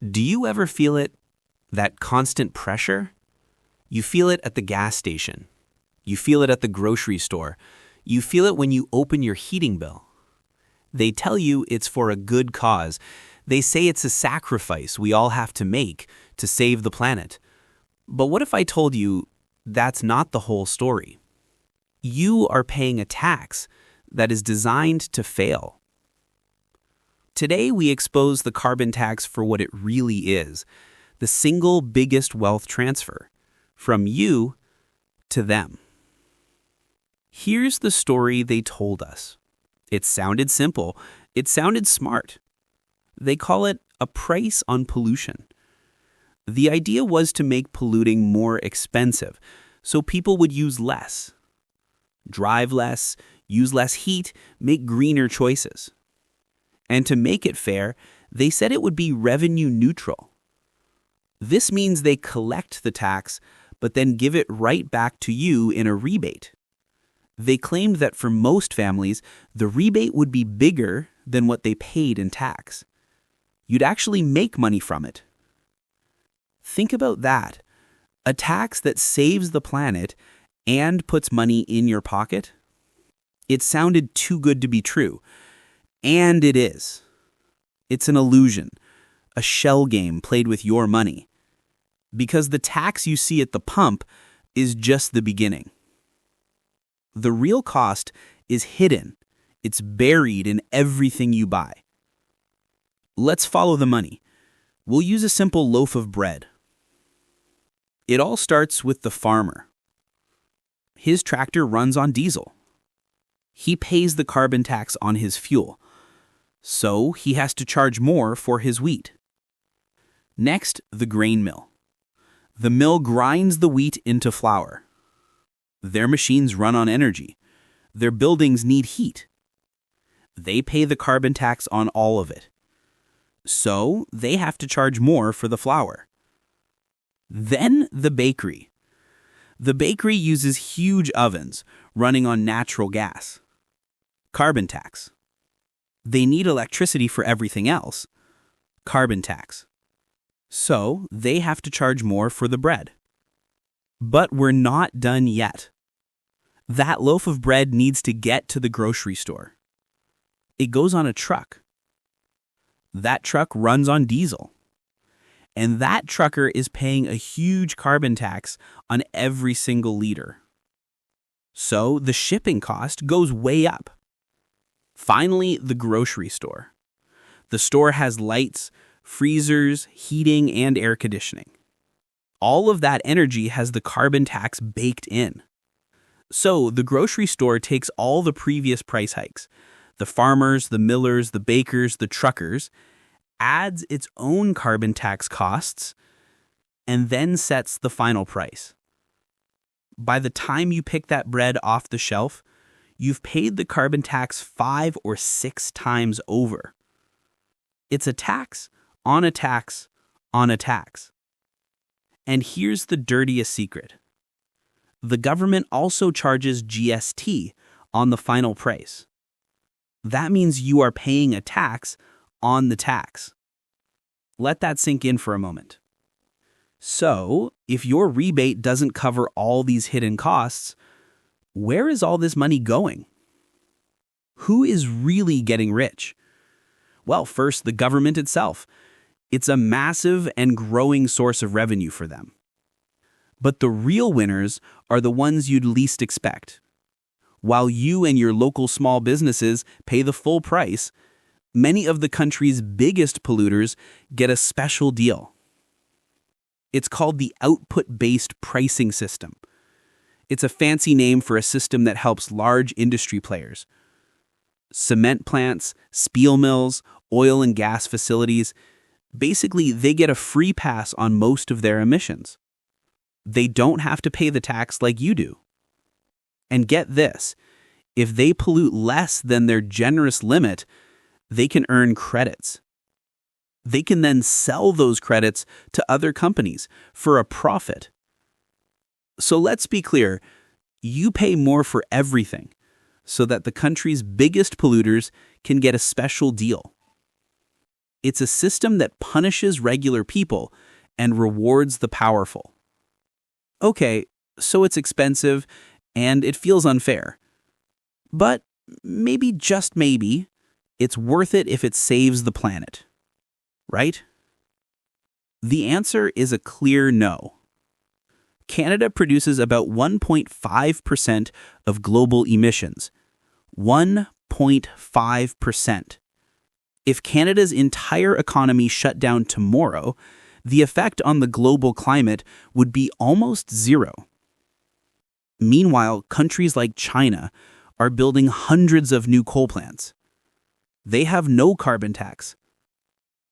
Do you ever feel it, that constant pressure? You feel it at the gas station. You feel it at the grocery store. You feel it when you open your heating bill. They tell you it's for a good cause. They say it's a sacrifice we all have to make to save the planet. But what if I told you that's not the whole story? You are paying a tax that is designed to fail. Today, we expose the carbon tax for what it really is, the single biggest wealth transfer, from you to them. Here's the story they told us. It sounded simple. It sounded smart. They call it a price on pollution. The idea was to make polluting more expensive, so people would use less, drive less, use less heat, make greener choices. And to make it fair, they said it would be revenue neutral. This means they collect the tax, but then give it right back to you in a rebate. They claimed that for most families, the rebate would be bigger than what they paid in tax. You'd actually make money from it. Think about that. A tax that saves the planet and puts money in your pocket? It sounded too good to be true. And it is. It's an illusion, a shell game played with your money. Because the tax you see at the pump is just the beginning. The real cost is hidden. It's buried in everything you buy. Let's follow the money. We'll use a simple loaf of bread. It all starts with the farmer. His tractor runs on diesel. He pays the carbon tax on his fuel, so he has to charge more for his wheat. Next, the grain mill. The mill grinds the wheat into flour. Their machines run on energy. Their buildings need heat. They pay the carbon tax on all of it. So they have to charge more for the flour. Then the bakery. The bakery uses huge ovens running on natural gas. Carbon tax. They need electricity for everything else. Carbon tax. So they have to charge more for the bread. But we're not done yet. That loaf of bread needs to get to the grocery store. It goes on a truck. That truck runs on diesel. And that trucker is paying a huge carbon tax on every single liter. So the shipping cost goes way up. Finally, the grocery store. The store has lights, freezers, heating, and air conditioning. All of that energy has the carbon tax baked in. So the grocery store takes all the previous price hikes, the farmers, the millers, the bakers, the truckers, adds its own carbon tax costs, and then sets the final price. By the time you pick that bread off the shelf, you've paid the carbon tax 5 or 6 times over. It's a tax on a tax on a tax. And here's the dirtiest secret. The government also charges GST on the final price. That means you are paying a tax on the tax. Let that sink in for a moment. So, if your rebate doesn't cover all these hidden costs, where is all this money going? Who is really getting rich? Well, first, the government itself. It's a massive and growing source of revenue for them. But the real winners are the ones you'd least expect. While you and your local small businesses pay the full price, many of the country's biggest polluters get a special deal. It's called the output-based pricing system. It's a fancy name for a system that helps large industry players. Cement plants, steel mills, oil and gas facilities, basically they get a free pass on most of their emissions. They don't have to pay the tax like you do. And get this, if they pollute less than their generous limit, they can earn credits. They can then sell those credits to other companies for a profit. So let's be clear, you pay more for everything so that the country's biggest polluters can get a special deal. It's a system that punishes regular people and rewards the powerful. Okay, so it's expensive and it feels unfair. But maybe, just maybe, it's worth it if it saves the planet. Right? The answer is a clear no. Canada produces about 1.5% of global emissions. 1.5%. If Canada's entire economy shut down tomorrow, the effect on the global climate would be almost zero. Meanwhile, countries like China are building hundreds of new coal plants. They have no carbon tax.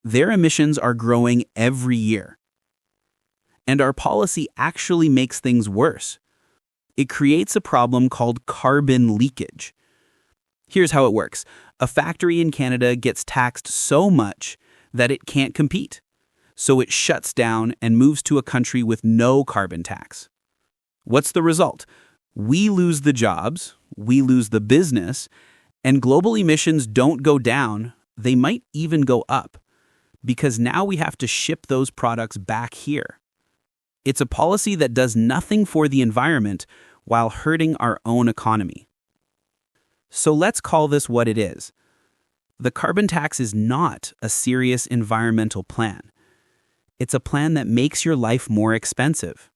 Their emissions are growing every year. And our policy actually makes things worse. It creates a problem called carbon leakage. Here's how it works. A factory in Canada gets taxed so much that it can't compete. So it shuts down and moves to a country with no carbon tax. What's the result? We lose the jobs, we lose the business, and global emissions don't go down, they might even go up, because now we have to ship those products back here. It's a policy that does nothing for the environment while hurting our own economy. So let's call this what it is. The carbon tax is not a serious environmental plan. It's a plan that makes your life more expensive.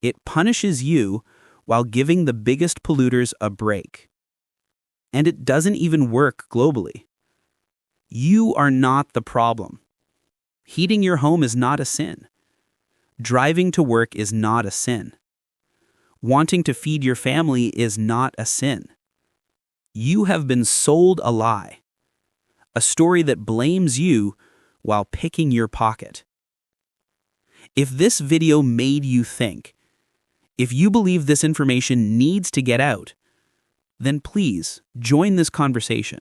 It punishes you while giving the biggest polluters a break. And it doesn't even work globally. You are not the problem. Heating your home is not a sin. Driving to work is not a sin. Wanting to feed your family is not a sin. You have been sold a lie, a story that blames you while picking your pocket. If this video made you think, if you believe this information needs to get out, then please join this conversation.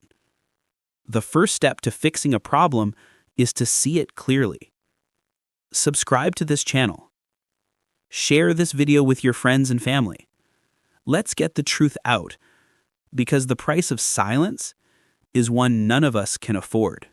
The first step to fixing a problem is to see it clearly. Subscribe to this channel. Share this video with your friends and family. Let's get the truth out, because the price of silence is one none of us can afford.